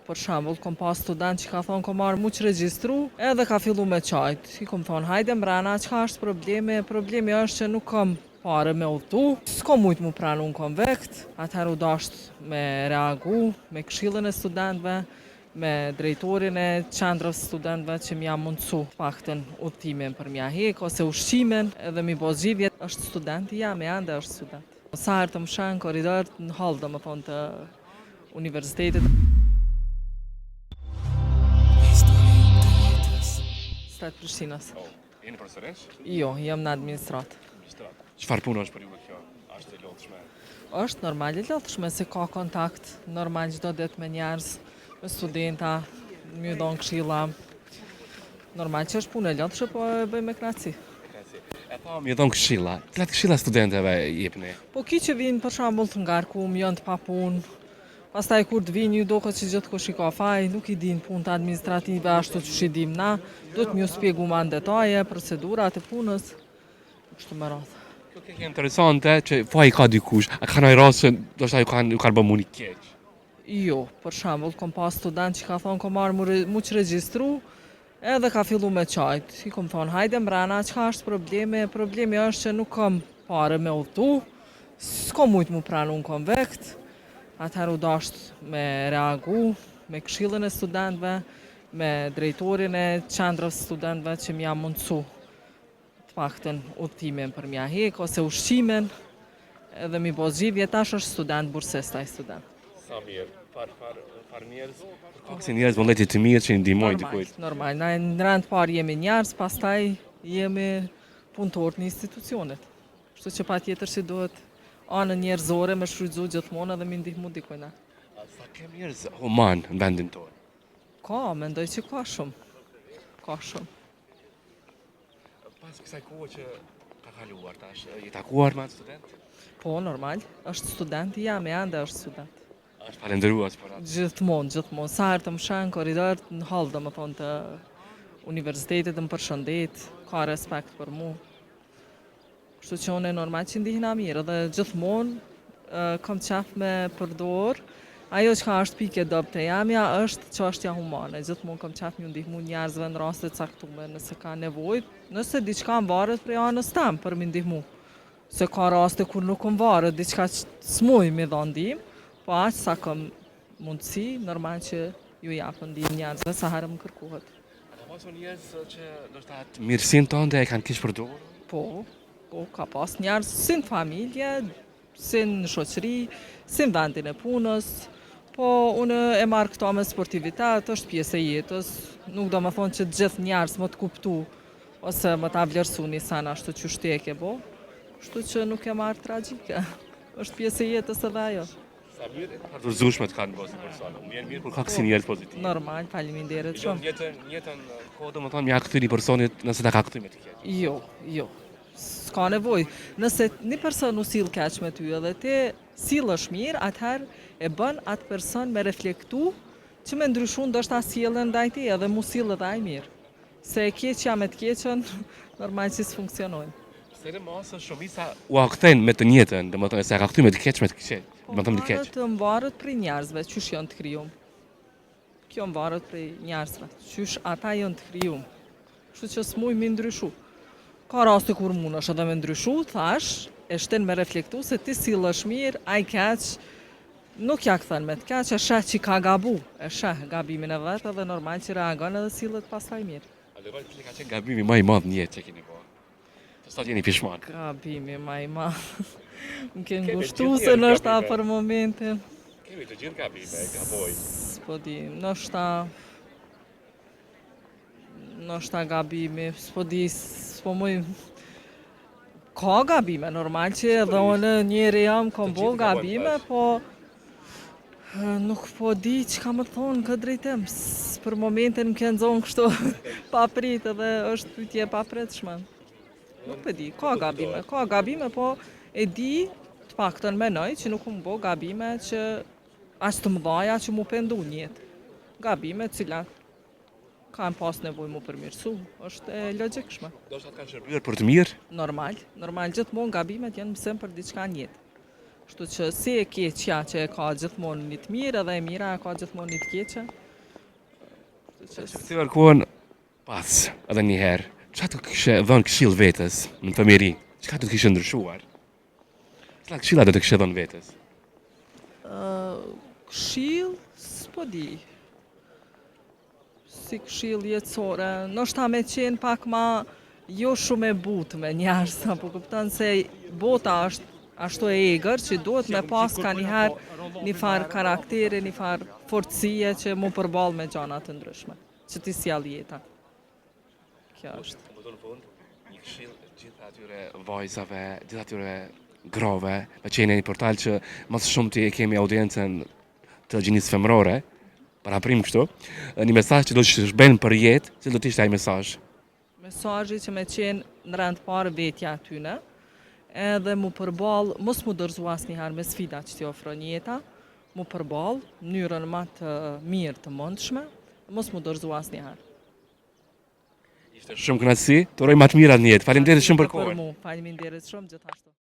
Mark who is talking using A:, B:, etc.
A: për shembull, kom pas student që ka thonë kom marrë mu që regjistru, edhe ka fillu me qajt. I kom thonë, hajde mbrana, çka është problemi? Problemi është që nuk kam pare me udhtu, s'kom mujt mu pranu në konvekt, atëherë u dasht me reagu, me këshillën e studentëve, me drejtorin e qendrës studentëve që m'ja mundsu paktën udhtimin për m'ja hek ose ushqimin, edhe mi bo zgjidhje. Është studenti jam, ende është student. Sa herë të më shën korridor në hall, domethënë të universitetit. Shtetë Prishtinës.
B: Jeni profesoresh?
A: Jo, jam në administrat.
B: Çfarë punë është për ju kjo? Është e lodhshme?
A: Është normal e lodhshme se ka kontakt normal çdo ditë me njerëz, me studenta, më dhon këshilla. Normal që është punë e lodhshme, po e bëj me kënaqësi.
B: E po më dhon këshilla. Cilat këshilla studentëve jepni?
A: Po ki që vinë për shembull të ngarkum, janë të papunë. Pastaj kur të vinë ju duket që gjithkush i ka faj, nuk i din punët administrative ashtu që i dim na, do të m'ju spjegu ma në detaje, procedurat e punës, kështu me radhë.
B: Kjo ke interesante që faj ka dikush, a ka ndonjë rast që do të ju kanë bërë muni keq?
A: Jo, për shembull, kom pas student që ka thonë kom marrë mu që regjistru, edhe ka fillu me qajt. I kom thonë, hajde mbrana, çka është problemi? Problemi është që nuk kam pare me udhtu, s'kom mujt mu pranu në konvekt, atëherë u dasht me reagu, me këshillën e studentëve, me drejtorin e qendrës studentëve që m'ja mundsu të paktën udhtimin për m'ja hek ose ushqimin, edhe mi bo zgjidhje. Tash është student bursist ai student.
B: Sa mirë, far njerëz. Ka si njerëz vullneti të mirë që i ndihmojnë dikujt.
A: Normal, na në rand parë jemi njerëz, pastaj jemi punëtor në institucionet. Kështu që patjetër që duhet anën njerëzore me shfrytzu gjithmonë edhe mi ndihmu dikujna.
B: Sa ke njerëz human në vendin tonë?
A: Ka, mendoj që ka shumë. Ka shumë.
B: Pas kësaj kohë që ka kaluar tash, je takuar me atë student?
A: Po, normal, është student jam, ende është student.
B: Është falendëruar për atë.
A: Gjithmonë. Sa herë të më shën korridor në hall, domethënë të universitetit më përshëndet, ka respekt për mu. Kështu që unë normal që ndihna mirë, dhe gjithmonë kam qef me përdor. Ajo që ka është pike dobët e jamja është çështja humane. Gjithmonë kam qef m'ju ndihmu njerëzve në raste caktume nëse ka nevojë, nëse diçka më varet prej anës tem për mi ndihmu. Se ka raste kur nuk më varet diçka që s'muj mi dha ndihmë, po aq sa kam mundësi, normal që ju japën ndihmë njerëzve sa herë më kërkohet.
B: A ka pasur njerëz që do të thotë mirësinë tënde e kanë keq përdorur?
A: Po, ka pas njerëz si në familje, si në shoqëri, si në vendin e punës, po unë e marrë këto me sportivitet, është pjesë e jetës, nuk do më thonë që gjithë njerëz më të kuptu, ose më ta vlerësu një sen ashtu që shteke, po, kështu që nuk e marrë tragjike, është pjesë e jetës edhe ajo.
B: Sa mirë, ka dorëzueshme të kanë vëzë persona. Më vjen mirë kur ka kësi njerëz pozitiv.
A: Normal, faleminderit shumë.
B: Jetën kohë do më thonë mja këthyri personit nëse ta ka këthy me të keq.
A: Jo. S'ka nevojë. Nëse një person u sill keq me ty edhe ti sillesh mirë, atëherë e bën atë person me reflektu që me ndryshu ndoshta sjellën ndaj ti edhe mu sill edhe ai mirë. Se e keqja me të keqen, normal që s'funksionojnë.
B: Se në masë shumica u akthejnë me të njëjtën, domethënë se ka këthy me të keq me të keq. Domethënë të keq.
A: Të mvaret prej njerëzve, qysh janë të krijuar. Kjo mvaret prej njerëzve, qysh ata janë të krijuar. Kështu që s'muj mi ndryshu. Ka raste kur mundesh edhe me ndryshu, thash, e shten me reflektu se ti sillesh mirë, ai keq, nuk ja kthen me të keq, e sheh që ka gabu, e sheh gabimin e vet edhe normal që reagon edhe sillet pastaj mirë.
B: A do të ka qenë gabimi më i madh në jetë që keni bërë? Të sot jeni pishman.
A: Gabimi më i madh. Më ke ngushtu se ndoshta për momentin.
B: Kemi të gjithë gabime, gabojmë.
A: S'po di, ndoshta gabimi, s'po muj. Ka gabime, normal që edhe unë njeri jam kam bo gabime, po nuk po di që ka më thonë në këtë drejtim. Për momentin më ke nëzonë kështu paprit edhe është pyetje papritshme. Nuk po di, ka gabime, po e di të paktën menoj që nuk më bo gabime që as të mëdhaja që mu pendu njët. Gabime cilat kanë pas nevojë mu përmirësu, është e logjikshme.
B: Do të kanë shërbyer për të mirë?
A: Normal, gjithmonë gabimet janë mësim për diçka në jetë. Kështu që si e keqja që e ka gjithmonë një të mirë edhe e mira e ka gjithmonë një të keqe. Kështu që
B: Se kërkuan pas edhe një herë, çka të kishe dhënë këshill vetes në fëmijëri? Çka do të kishe ndryshuar? Çfarë këshilla do të kishe dhënë vetes?
A: këshill, s'po di. Si këshill jetësore, ndoshta me qenë pak ma jo shumë e butë me njerëz, po kupton se bota është ashtu e egër që duhet me pas ka njëherë një farë karakteri, një farë forcie që mu përball me gjana të ndryshme, që ti sjell jeta. Kjo është.
B: Në fund, një këshill gjithë atyre vajzave, gjithë atyre grove, me qenë një portal që më së shumti e kemi audiencën të gjinisë femërore, para prim kështu, një mesazh që do të shërben për jetë, si do të ishte ai mesazh?
A: Mesazhi që me qenë në rend parë vetja atyne, edhe mu përball, mos mu dorëzu asnjëherë me sfida që t'i ofron jeta, mu përball në mënyrën më të mirë të mundshme, mos mu dorëzu asnjëherë.
B: Ishte shumë kënaqësi, të uroj më të mirat në jetë. Faleminderit shumë për kohën.
A: Faleminderit shumë gjithashtu.